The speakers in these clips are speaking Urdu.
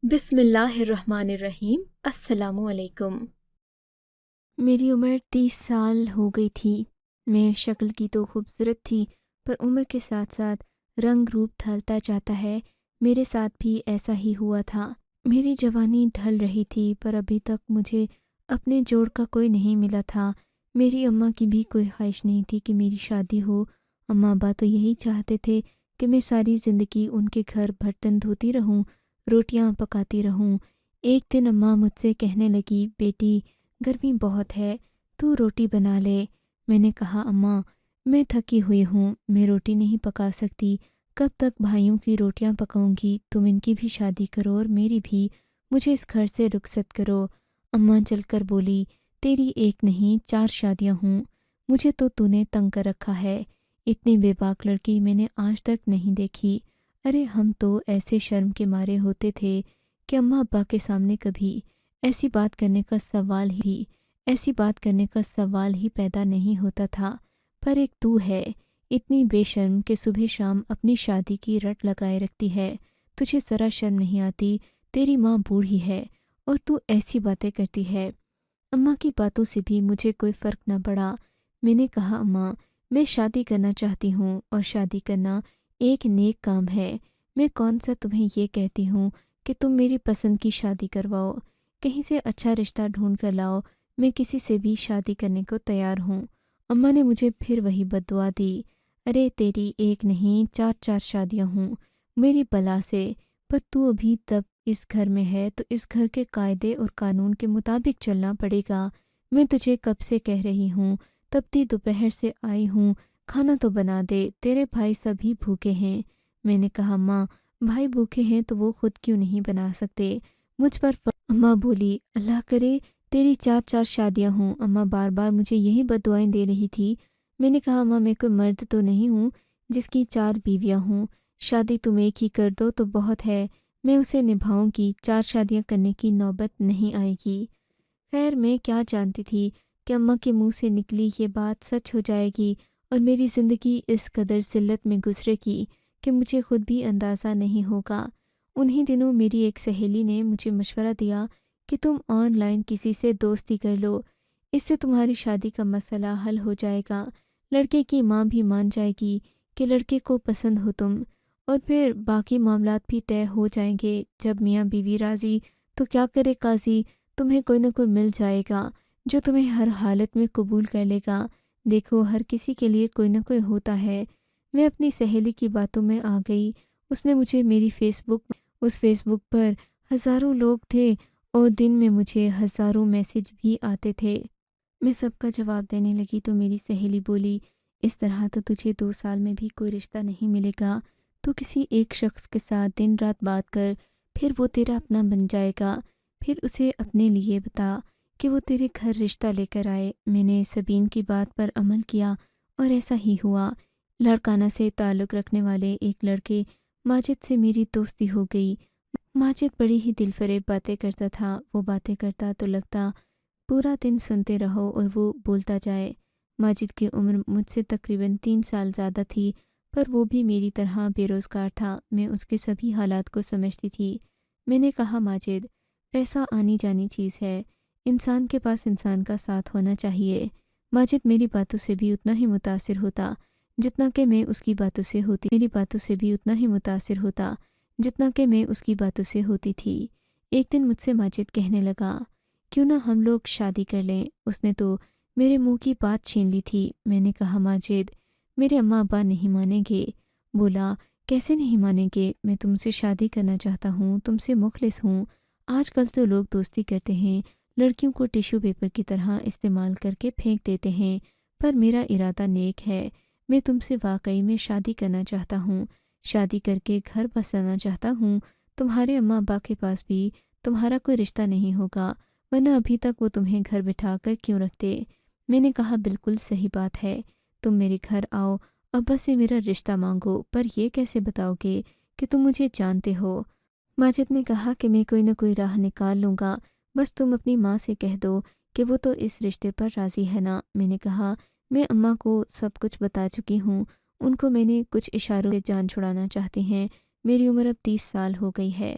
بسم اللہ الرحمن الرحیم۔ السلام علیکم۔ میری عمر 30 سال ہو گئی تھی۔ میں شکل کی تو خوبصورت تھی، پر عمر کے ساتھ ساتھ رنگ روپ ڈھلتا جاتا ہے۔ میرے ساتھ بھی ایسا ہی ہوا تھا۔ میری جوانی ڈھل رہی تھی، پر ابھی تک مجھے اپنے جوڑ کا کوئی نہیں ملا تھا۔ میری اماں کی بھی کوئی خواہش نہیں تھی کہ میری شادی ہو۔ اماں ابا تو یہی چاہتے تھے کہ میں ساری زندگی ان کے گھر برتن دھوتی رہوں، روٹیاں پکاتی رہوں۔ ایک دن اماں مجھ سے کہنے لگی، بیٹی گرمی بہت ہے، تو روٹی بنا لے۔ میں نے کہا، اماں میں تھکی ہوئی ہوں، میں روٹی نہیں پکا سکتی، کب تک بھائیوں کی روٹیاں پکاؤں گی؟ تم ان کی بھی شادی کرو اور میری بھی، مجھے اس گھر سے رخصت کرو۔ اماں چل کر بولی، تیری ایک نہیں 4 شادیاں ہوں، مجھے تو نے تنگ کر رکھا ہے۔ اتنی بے باک لڑکی میں نے آج تک نہیں دیکھی۔ ارے ہم تو ایسے شرم کے مارے ہوتے تھے کہ اماں ابا کے سامنے کبھی ایسی بات کرنے کا سوال ہی پیدا نہیں ہوتا تھا۔ پر ایک تو ہے، اتنی بے شرم کہ صبح شام اپنی شادی کی رٹ لگائے رکھتی ہے۔ تجھے ذرا شرم نہیں آتی؟ تیری ماں بوڑھی ہے اور تو ایسی باتیں کرتی ہے۔ اماں کی باتوں سے بھی مجھے کوئی فرق نہ پڑا۔ میں نے کہا، اماں میں شادی کرنا چاہتی ہوں، اور شادی کرنا ایک نیک کام ہے۔ میں کون سا تمہیں یہ کہتی ہوں کہ تم میری پسند کی شادی کرواؤ، کہیں سے اچھا رشتہ ڈھونڈ کر لاؤ، میں کسی سے بھی شادی کرنے کو تیار ہوں۔ اماں نے مجھے پھر وہی بد دعا دی، ارے تیری ایک نہیں 4 شادیاں ہوں میری بلا سے، پر تو ابھی تب اس گھر میں ہے تو اس گھر کے قاعدے اور قانون کے مطابق چلنا پڑے گا۔ میں تجھے کب سے کہہ رہی ہوں، تب دوپہر سے آئی ہوں، کھانا تو بنا دے، تیرے بھائی سبھی بھوکے ہیں۔ میں نے کہا، ماں بھائی بھوکے ہیں تو وہ خود کیوں نہیں بنا سکتے؟ مجھ پر اماں بولی، اللہ کرے تیری 4 شادیاں ہوں۔ اماں بار بار مجھے یہی بد دعائیں دے رہی تھی۔ میں نے کہا، اماں میں کوئی مرد تو نہیں ہوں جس کی 4 بیویاں ہوں، شادی تم ایک ہی کر دو تو بہت ہے، میں اسے نبھاؤں گی، 4 شادیاں کرنے کی نوبت نہیں آئے گی۔ خیر میں کیا جانتی تھی کہ اماں کے منہ سے نکلی یہ بات سچ ہو جائے گی اور میری زندگی اس قدر ذلت میں گزرے گی کہ مجھے خود بھی اندازہ نہیں ہوگا۔ انہی دنوں میری ایک سہیلی نے مجھے مشورہ دیا کہ تم آن لائن کسی سے دوستی کر لو، اس سے تمہاری شادی کا مسئلہ حل ہو جائے گا، لڑکے کی ماں بھی مان جائے گی کہ لڑکے کو پسند ہو تم، اور پھر باقی معاملات بھی طے ہو جائیں گے۔ جب میاں بیوی راضی تو کیا کرے قاضی، تمہیں کوئی نہ کوئی مل جائے گا جو تمہیں ہر حالت میں قبول کر لے گا۔ دیکھو ہر کسی کے لیے کوئی نہ کوئی ہوتا ہے۔ میں اپنی سہیلی کی باتوں میں آ گئی۔ اس نے مجھے میری فیس بک پر ہزاروں لوگ تھے اور دن میں مجھے ہزاروں میسج بھی آتے تھے۔ میں سب کا جواب دینے لگی تو میری سہیلی بولی، اس طرح تو تجھے 2 سال میں بھی کوئی رشتہ نہیں ملے گا۔ تو کسی ایک شخص کے ساتھ دن رات بات کر، پھر وہ تیرا اپنا بن جائے گا، پھر اسے اپنے لیے بتا کہ وہ تیرے گھر رشتہ لے کر آئے۔ میں نے سبین کی بات پر عمل کیا اور ایسا ہی ہوا۔ لاڑکانہ سے تعلق رکھنے والے ایک لڑکے ماجد سے میری دوستی ہو گئی۔ ماجد بڑی ہی دل فریب باتیں کرتا تھا۔ وہ باتیں کرتا تو لگتا پورا دن سنتے رہو اور وہ بولتا جائے۔ ماجد کی عمر مجھ سے تقریباً 3 سال زیادہ تھی، پر وہ بھی میری طرح بے روزگار تھا۔ میں اس کے سبھی حالات کو سمجھتی تھی۔ میں نے کہا، ماجد پیسہ آنی جانی چیز ہے، انسان کے پاس انسان کا ساتھ ہونا چاہیے۔ ماجد میری باتوں سے بھی اتنا ہی متاثر ہوتا جتنا کہ میں اس کی باتوں سے ہوتی تھی۔ ایک دن مجھ سے ماجد کہنے لگا، کیوں نہ ہم لوگ شادی کر لیں؟ اس نے تو میرے منہ کی بات چھین لی تھی۔ میں نے کہا، ماجد میرے اماں ابا نہیں مانیں گے۔ بولا، کیسے نہیں مانیں گے؟ میں تم سے شادی کرنا چاہتا ہوں، تم سے مخلص ہوں۔ آج کل تو لوگ دوستی کرتے ہیں، لڑکیوں کو ٹیشو پیپر کی طرح استعمال کر کے پھینک دیتے ہیں، پر میرا ارادہ نیک ہے۔ میں تم سے واقعی میں شادی کرنا چاہتا ہوں، شادی کر کے گھر بسانا چاہتا ہوں۔ تمہارے اماں ابا کے پاس بھی تمہارا کوئی رشتہ نہیں ہوگا، ورنہ ابھی تک وہ تمہیں گھر بٹھا کر کیوں رکھتے؟ میں نے کہا، بالکل صحیح بات ہے، تم میرے گھر آؤ، ابا سے میرا رشتہ مانگو، پر یہ کیسے بتاؤ گے کہ تم مجھے جانتے ہو؟ ماجد نے کہا کہ میں کوئی نہ کوئی راہ نکال لوں گا، بس تم اپنی ماں سے کہہ دو کہ وہ تو اس رشتے پر راضی ہے نا۔ میں نے کہا، میں اماں کو سب کچھ بتا چکی ہوں، ان کو میں نے کچھ اشاروں سے جان چھڑانا چاہتی ہیں، میری عمر اب 30 سال ہو گئی ہے۔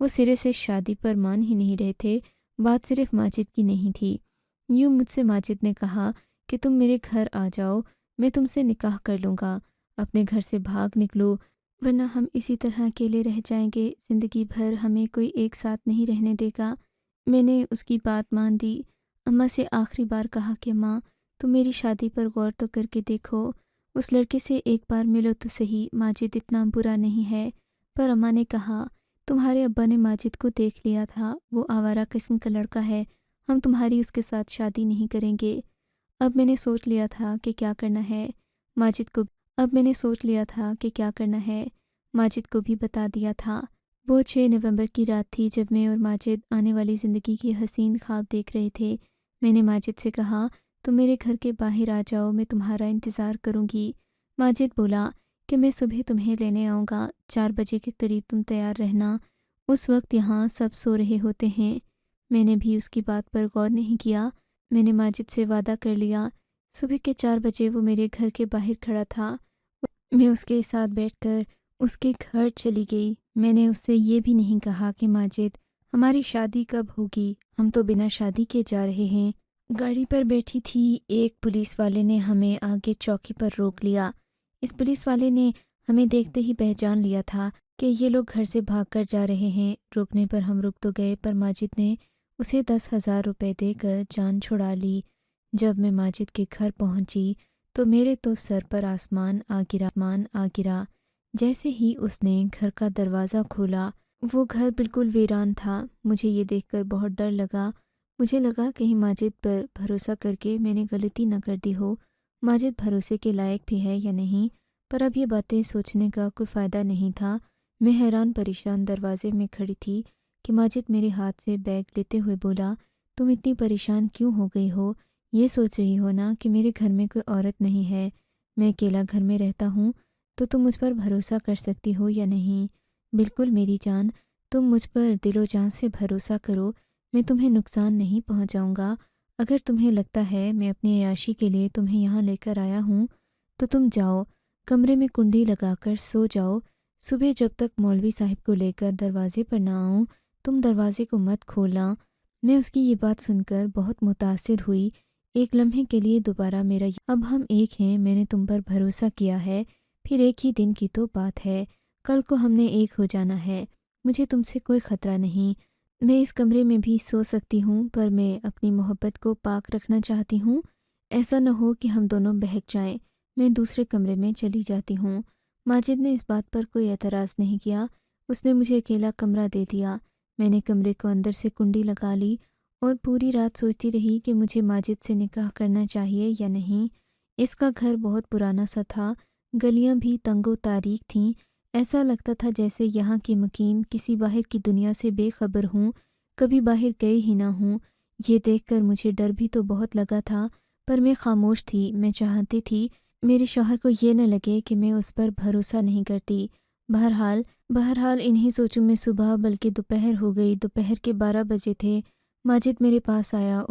وہ سرے سے شادی پر مان ہی نہیں رہے تھے۔ بات صرف ماجد کی نہیں تھی۔ یوں مجھ سے ماجد نے کہا کہ تم میرے گھر آ جاؤ، میں تم سے نکاح کر لوں گا، اپنے گھر سے بھاگ نکلو، ورنہ ہم اسی طرح اکیلے رہ جائیں گے، زندگی بھر ہمیں کوئی ایک ساتھ نہیں رہنے دے گا۔ میں نے اس کی بات مان لی۔ اماں سے آخری بار کہا کہ ماں، تم میری شادی پر غور تو کر کے دیکھو، اس لڑکے سے ایک بار ملو تو صحیح، ماجد اتنا برا نہیں ہے۔ پر اماں نے کہا تمہارے ابا نے ماجد کو دیکھ لیا تھا، وہ آوارہ قسم کا لڑکا ہے، ہم تمہاری اس کے ساتھ شادی نہیں کریں گے۔ اب میں نے سوچ لیا تھا کہ کیا کرنا ہے، ماجد کو بھی بتا دیا تھا۔ وہ 6 نومبر کی رات تھی جب میں اور ماجد آنے والی زندگی کی حسین خواب دیکھ رہے تھے۔ میں نے ماجد سے کہا تم میرے گھر کے باہر آ جاؤ، میں تمہارا انتظار کروں گی۔ ماجد بولا کہ میں صبح تمہیں لینے آؤں گا، 4 بجے کے قریب تم تیار رہنا، اس وقت یہاں سب سو رہے ہوتے ہیں۔ میں نے بھی اس کی بات پر غور نہیں کیا۔ میں نے ماجد سے وعدہ کر لیا۔ صبح کے 4 بجے وہ میرے گھر کے باہر کھڑا تھا۔ میں اس کے ساتھ بیٹھ کر اس کے گھر چلی گئی۔ میں نے اس سے یہ بھی نہیں کہا کہ ماجد ہماری شادی کب ہوگی، ہم تو بنا شادی کے جا رہے ہیں۔ گاڑی پر بیٹھی تھی، ایک پولیس والے نے ہمیں آگے چوکی پر روک لیا۔ اس پولیس والے نے ہمیں دیکھتے ہی پہچان لیا تھا کہ یہ لوگ گھر سے بھاگ کر جا رہے ہیں۔ روکنے پر ہم رک تو گئے، پر ماجد نے اسے 10,000 روپے دے کر جان چھڑا لی۔ جب میں ماجد کے گھر پہنچی تو میرے تو سر پر آسمان آ گرا۔ جیسے ہی اس نے گھر کا دروازہ کھولا، وہ گھر بالکل ویران تھا۔ مجھے یہ دیکھ کر بہت ڈر لگا۔ مجھے لگا کہیں ماجد پر بھروسہ کر کے میں نے غلطی نہ کر دی ہو، ماجد بھروسے کے لائق بھی ہے یا نہیں، پر اب یہ باتیں سوچنے کا کوئی فائدہ نہیں تھا۔ میں حیران پریشان دروازے میں کھڑی تھی کہ ماجد میرے ہاتھ سے بیگ لیتے ہوئے بولا تم اتنی پریشان کیوں ہو گئی ہو؟ یہ سوچ رہی ہو نا کہ میرے گھر میں کوئی عورت نہیں ہے، میں اکیلا گھر میں رہتا ہوں، تو تم مجھ پر بھروسہ کر سکتی ہو یا نہیں؟ بالکل میری جان، تم مجھ پر دل و جان سے بھروسہ کرو، میں تمہیں نقصان نہیں پہنچاؤں گا۔ اگر تمہیں لگتا ہے میں اپنی عیاشی کے لیے تمہیں یہاں لے کر آیا ہوں تو تم جاؤ، کمرے میں کنڈی لگا کر سو جاؤ۔ صبح جب تک مولوی صاحب کو لے کر دروازے پر نہ آؤں تم دروازے کو مت کھولنا۔ میں اس کی یہ بات سن کر بہت متاثر ہوئی۔ ایک لمحے کے لیے دوبارہ میرا اب ہم ایک ہیں، میں نے تم پر بھروسہ کیا ہے، پھر ایک ہی دن کی تو بات ہے، کل کو ہم نے ایک ہو جانا ہے، مجھے تم سے کوئی خطرہ نہیں۔ میں اس کمرے میں بھی سو سکتی ہوں، پر میں اپنی محبت کو پاک رکھنا چاہتی ہوں، ایسا نہ ہو کہ ہم دونوں بہک جائیں۔ میں دوسرے کمرے میں چلی جاتی ہوں۔ ماجد نے اس بات پر کوئی اعتراض نہیں کیا، اس نے مجھے اکیلا کمرہ دے دیا۔ میں نے کمرے کو اندر سے کنڈی لگا لی اور پوری رات سوچتی رہی کہ مجھے ماجد سے نکاح کرنا چاہیے یا نہیں۔ اس کا گھر بہت پرانا سا تھا، گلیاں بھی تنگ و تاریک تھیں، ایسا لگتا تھا جیسے یہاں کے مکین کسی باہر کی دنیا سے بے خبر ہوں، کبھی باہر گئے ہی نہ ہوں۔ یہ دیکھ کر مجھے ڈر بھی تو بہت لگا تھا، پر میں خاموش تھی۔ میں چاہتی تھی میرے شوہر کو یہ نہ لگے کہ میں اس پر بھروسہ نہیں کرتی۔ بہرحال انہی سوچوں میں صبح بلکہ دوپہر ہو گئی۔ دوپہر کے 12 بجے تھے، ماجد میرے پاس آیا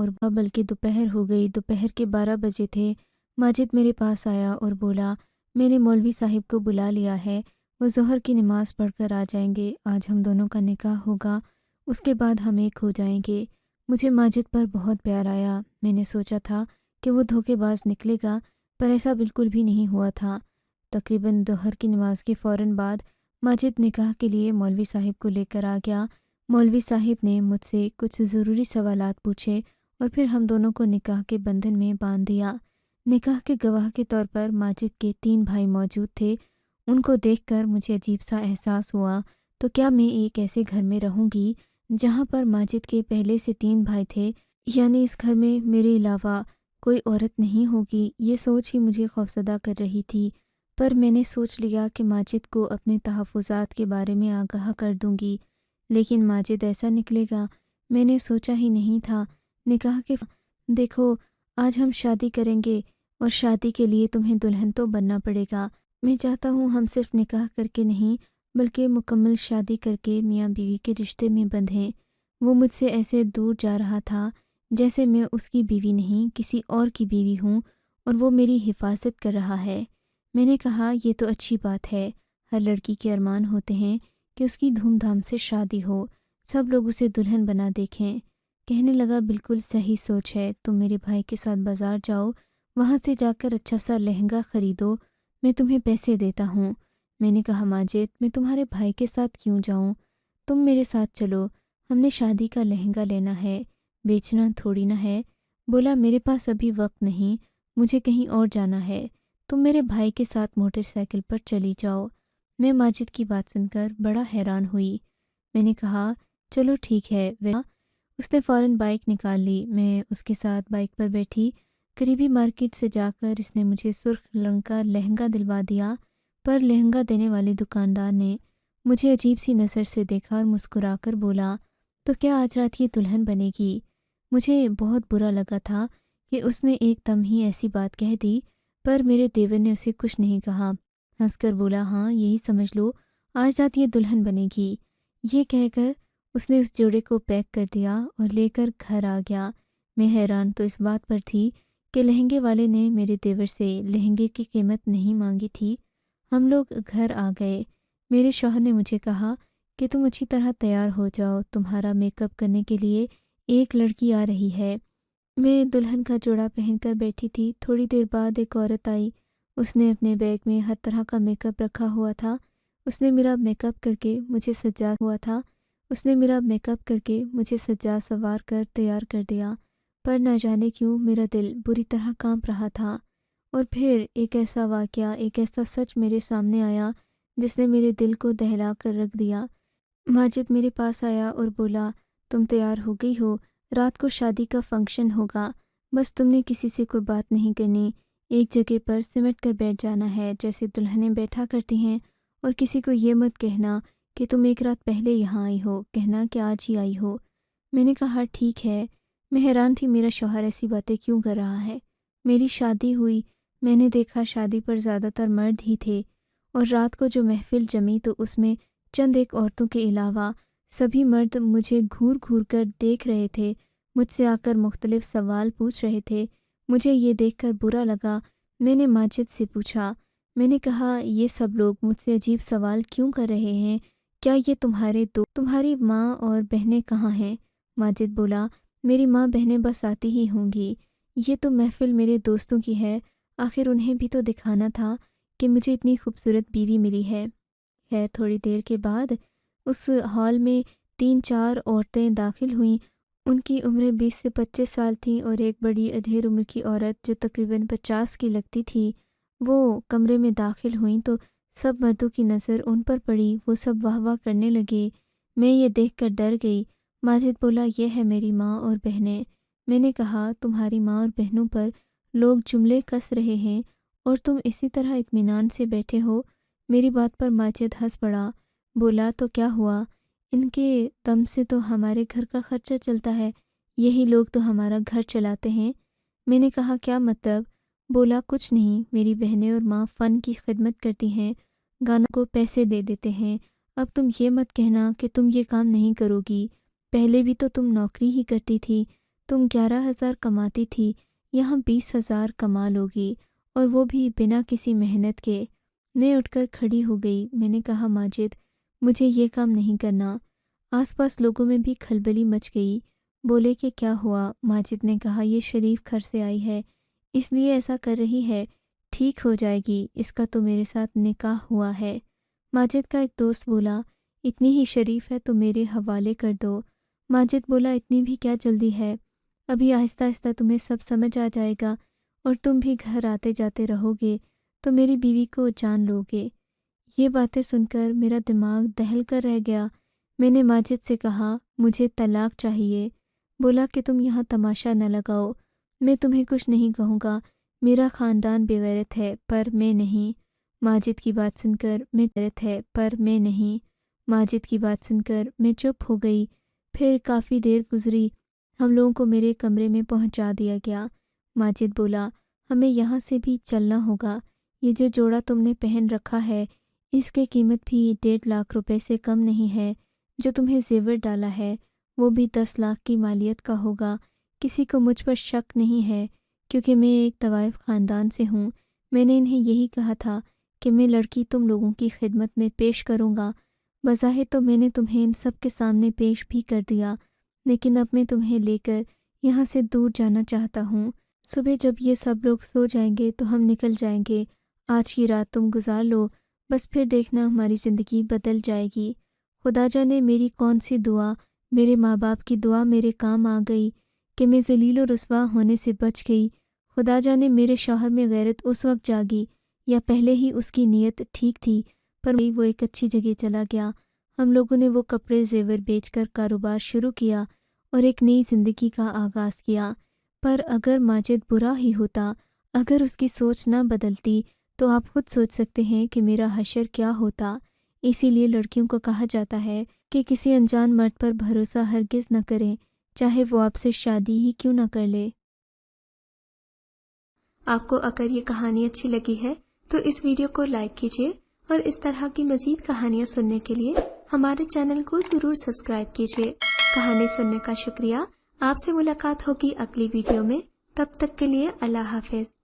اور بولا میں نے مولوی صاحب کو بلا لیا ہے، وہ ظہر کی نماز پڑھ کر آ جائیں گے، آج ہم دونوں کا نکاح ہوگا، اس کے بعد ہم ایک ہو جائیں گے۔ مجھے ماجد پر بہت پیار آیا۔ میں نے سوچا تھا کہ وہ دھوکے باز نکلے گا، پر ایسا بالکل بھی نہیں ہوا تھا۔ تقریباً ظہر کی نماز کے فوراً بعد ماجد نکاح کے لیے مولوی صاحب کو لے کر آ گیا۔ مولوی صاحب نے مجھ سے کچھ ضروری سوالات پوچھے اور پھر ہم دونوں کو نکاح کے بندھن میں باندھ دیا۔ نکاح کے گواہ کے طور پر ماجد کے 3 بھائی موجود تھے۔ ان کو دیکھ کر مجھے عجیب سا احساس ہوا، تو کیا میں ایک ایسے گھر میں رہوں گی جہاں پر ماجد کے پہلے سے 3 بھائی تھے، یعنی اس گھر میں میرے علاوہ کوئی عورت نہیں ہوگی؟ یہ سوچ ہی مجھے خوفزدہ کر رہی تھی، پر میں نے سوچ لیا کہ ماجد کو اپنے تحفظات کے بارے میں آگاہ کر دوں گی۔ لیکن ماجد ایسا نکلے گا میں نے سوچا ہی نہیں تھا۔ نکاح کے دیکھو آج ہم شادی کریں گے اور شادی کے لیے تمہیں دلہن تو بننا پڑے گا۔ میں چاہتا ہوں ہم صرف نکاح کر کے نہیں بلکہ مکمل شادی کر کے میاں بیوی کے رشتے میں بندھیں۔ وہ مجھ سے ایسے دور جا رہا تھا جیسے میں اس کی بیوی نہیں کسی اور کی بیوی ہوں اور وہ میری حفاظت کر رہا ہے۔ میں نے کہا یہ تو اچھی بات ہے، ہر لڑکی کے ارمان ہوتے ہیں کہ اس کی دھوم دھام سے شادی ہو، سب لوگ اسے دلہن بنا دیکھیں۔ کہنے لگا بالکل صحیح سوچ ہے، تم میرے بھائی کے ساتھ بازار جاؤ، وہاں سے جا کر اچھا سا لہنگا خریدو، میں تمہیں پیسے دیتا ہوں۔ میں نے کہا ماجد میں تمہارے بھائی کے ساتھ کیوں جاؤں، تم میرے ساتھ چلو، ہم نے شادی کا لہنگا لینا ہے، بیچنا تھوڑی نہ ہے۔ بولا میرے پاس ابھی وقت نہیں، مجھے کہیں اور جانا ہے، تم میرے بھائی کے ساتھ موٹر سائیکل پر چلی جاؤ۔ میں ماجد کی بات سن کر بڑا حیران ہوئی۔ میں نے کہا چلو ٹھیک ہے۔ اس نے فوراً بائک نکال لی، میں اس کے ساتھ بائک پر بیٹھی۔ قریبی مارکیٹ سے جا کر اس نے مجھے سرخ رنگ کا لہنگا دلوا دیا، پر لہنگا دینے والے دکاندار نے مجھے عجیب سی نظر سے دیکھا اور مسکرا کر بولا تو کیا آج رات یہ دلہن بنے گی؟ مجھے بہت برا لگا تھا کہ اس نے ایک دم ہی ایسی بات کہہ دی، پر میرے دیور نے اسے کچھ نہیں کہا، ہنس کر بولا ہاں یہی سمجھ لو آج رات یہ دلہن بنے گی۔ یہ کہہ کر اس نے اس جوڑے کو پیک کر دیا اور لے کر گھر آ گیا۔ میں حیران تو اس بات پر تھی کہ لہنگے والے نے میرے دیور سے لہنگے کی قیمت نہیں مانگی تھی۔ ہم لوگ گھر آ گئے۔ میرے شوہر نے مجھے کہا کہ تم اچھی طرح تیار ہو جاؤ، تمہارا میک اپ کرنے کے لیے ایک لڑکی آ رہی ہے۔ میں دلہن کا جوڑا پہن کر بیٹھی تھی، تھوڑی دیر بعد ایک عورت آئی، اس نے اپنے بیگ میں ہر طرح کا میک اپ رکھا ہوا تھا۔ اس نے میرا میک اپ کر کے مجھے سجا سوار کر تیار کر دیا، پر نہ جانے کیوں میرا دل بری طرح کانپ رہا تھا۔ اور پھر ایک ایسا واقعہ، ایک ایسا سچ میرے سامنے آیا جس نے میرے دل کو دہلا کر رکھ دیا۔ ماجد میرے پاس آیا اور بولا تم تیار ہو گئی ہو، رات کو شادی کا فنکشن ہوگا، بس تم نے کسی سے کوئی بات نہیں کرنی، ایک جگہ پر سمٹ کر بیٹھ جانا ہے جیسے دلہنیں بیٹھا کرتی ہیں، اور کسی کو یہ مت کہنا کہ تم ایک رات پہلے یہاں آئی ہو، کہنا کہ آج ہی آئی ہو۔ میں نے کہا ٹھیک ہے۔ میں حیران تھی میرا شوہر ایسی باتیں کیوں کر رہا ہے۔ میری شادی ہوئی، میں نے دیکھا شادی پر زیادہ تر مرد ہی تھے، اور رات کو جو محفل جمی تو اس میں چند ایک عورتوں کے علاوہ سبھی مرد مجھے گھور گھور کر دیکھ رہے تھے، مجھ سے آ کر مختلف سوال پوچھ رہے تھے۔ مجھے یہ دیکھ کر برا لگا۔ میں نے ماجد سے پوچھا، میں نے کہا یہ سب لوگ مجھ سے عجیب سوال کیوں کر رہے ہیں، کیا یہ تمہاری ماں اور بہنیں کہاں ہیں؟ ماجد بولا میری ماں بہنیں بس آتی ہی ہوں گی، یہ تو محفل میرے دوستوں کی ہے، آخر انہیں بھی تو دکھانا تھا کہ مجھے اتنی خوبصورت بیوی ملی ہے۔ خیر تھوڑی دیر کے بعد اس ہال میں 3-4 عورتیں داخل ہوئیں، ان کی عمریں 20 سے 25 سال تھیں، اور ایک بڑی ادھیڑ عمر کی عورت جو تقریباً 50 کی لگتی تھی وہ کمرے میں داخل ہوئیں تو سب مردوں کی نظر ان پر پڑی، وہ سب واہ واہ کرنے لگے۔ میں یہ دیکھ کر ڈر گئی۔ ماجد بولا یہ ہے میری ماں اور بہنیں۔ میں نے کہا تمہاری ماں اور بہنوں پر لوگ جملے کس رہے ہیں اور تم اسی طرح اطمینان سے بیٹھے ہو؟ میری بات پر ماجد ہنس پڑا، بولا تو کیا ہوا، ان کے دم سے تو ہمارے گھر کا خرچہ چلتا ہے، یہی لوگ تو ہمارا گھر چلاتے ہیں۔ میں نے کہا کیا مطلب؟ بولا کچھ نہیں، میری بہنیں اور ماں فن کی خدمت کرتی ہیں، گانا کو پیسے دے دیتے ہیں، اب تم یہ مت کہنا کہ تم یہ کام نہیں کرو گی، پہلے بھی تو تم نوکری ہی کرتی تھی، تم 11,000 کماتی تھی، یہاں 20,000 کما لوگی، اور وہ بھی بنا کسی محنت کے۔ میں اٹھ کر کھڑی ہو گئی۔ میں نے کہا ماجد مجھے یہ کام نہیں کرنا۔ آس پاس لوگوں میں بھی کھلبلی مچ گئی، بولے کہ کیا ہوا؟ ماجد نے کہا یہ شریف گھر سے آئی ہے اس لیے ایسا کر رہی ہے، ٹھیک ہو جائے گی، اس کا تو میرے ساتھ نکاح ہوا ہے۔ ماجد کا ایک دوست بولا اتنی ہی شریف ہے تو میرے حوالے کر دو۔ ماجد بولا اتنی بھی کیا جلدی ہے، ابھی آہستہ آہستہ تمہیں سب سمجھ آ جائے گا، اور تم بھی گھر آتے جاتے رہو گے تو میری بیوی کو جان لو گے۔ یہ باتیں سن کر میرا دماغ دہل کر رہ گیا۔ میں نے ماجد سے کہا مجھے طلاق چاہیے۔ بولا کہ تم یہاں تماشا نہ لگاؤ، میں تمہیں کچھ نہیں کہوں گا، میرا خاندان بے غیرت ہے پر میں نہیں۔ ماجد کی بات سن کر میں چپ ہو گئی۔ پھر کافی دیر گزری، ہم لوگوں کو میرے کمرے میں پہنچا دیا گیا۔ ماجد بولا ہمیں یہاں سے بھی چلنا ہوگا، یہ جو جوڑا تم نے پہن رکھا ہے اس کی قیمت بھی 1.5 لاکھ روپے سے کم نہیں ہے، جو تمہیں زیور ڈالا ہے وہ بھی 10 لاکھ کی مالیت کا ہوگا۔ کسی کو مجھ پر شک نہیں ہے کیونکہ میں ایک طوائف خاندان سے ہوں۔ میں نے انہیں یہی کہا تھا کہ میں لڑکی تم لوگوں کی خدمت میں پیش کروں گا، بظاہر تو میں نے تمہیں ان سب کے سامنے پیش بھی کر دیا، لیکن اب میں تمہیں لے کر یہاں سے دور جانا چاہتا ہوں۔ صبح جب یہ سب لوگ سو جائیں گے تو ہم نکل جائیں گے۔ آج کی رات تم گزار لو، بس پھر دیکھنا ہماری زندگی بدل جائے گی۔ خدا جانے میری کون سی دعا، میرے ماں باپ کی دعا میرے کام آ گئی کہ میں ذلیل و رسوا ہونے سے بچ گئی۔ خدا جانے میرے شوہر میں غیرت اس وقت جاگی یا پہلے ہی اس کی نیت ٹھیک تھی، پر وہ ایک اچھی جگہ چلا گیا۔ ہم لوگوں نے وہ کپڑے زیور بیچ کر کاروبار شروع کیا اور ایک نئی زندگی کا آغاز کیا۔ پر اگر ماجد برا ہی ہوتا، اگر اس کی سوچ نہ بدلتی، تو آپ خود سوچ سکتے ہیں کہ میرا حشر کیا ہوتا۔ اسی لیے لڑکیوں کو کہا جاتا ہے کہ کسی انجان مرد پر بھروسہ ہرگز نہ کریں، چاہے وہ آپ سے شادی ہی کیوں نہ کر لے۔ آپ کو اگر یہ کہانی اچھی لگی ہے تو اس ویڈیو کو لائک کیجیے اور اس طرح کی مزید کہانیاں سننے کے لیے ہمارے چینل کو ضرور سبسکرائب کیجیے۔ کہانی سننے کا شکریہ۔ آپ سے ملاقات ہوگی اگلی ویڈیو میں، تب تک کے لیے اللہ حافظ۔